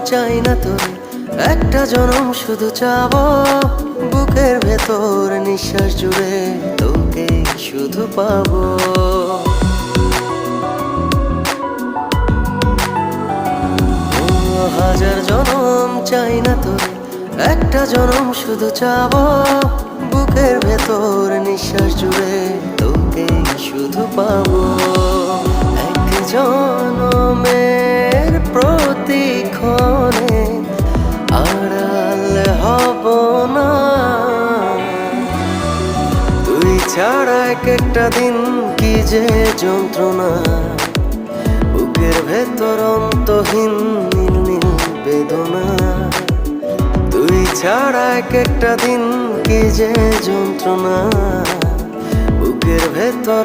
চাই না তোর, একটা জনম শুধু চাবো বুকের ভেতর নিঃশ্বাস জুড়ে তোকে শুধু পাবো। হাজার জনম চাই না তোর, একটা জনম শুধু চাবো বুকের ভেতর নিঃশ্বাস জুড়ে তোকে শুধু পাবো। এক জনমের প্রতিক্ষণে আড়াল হব না, তুই ছাড়া এক একটা দিন কি যে যন্ত্রণা, বুকের ভেতর অন্তহীন নীল নীল বেদনা। তুই ছাড়া এক একটা দিন কি যে যন্ত্রণা, বুকের ভেতর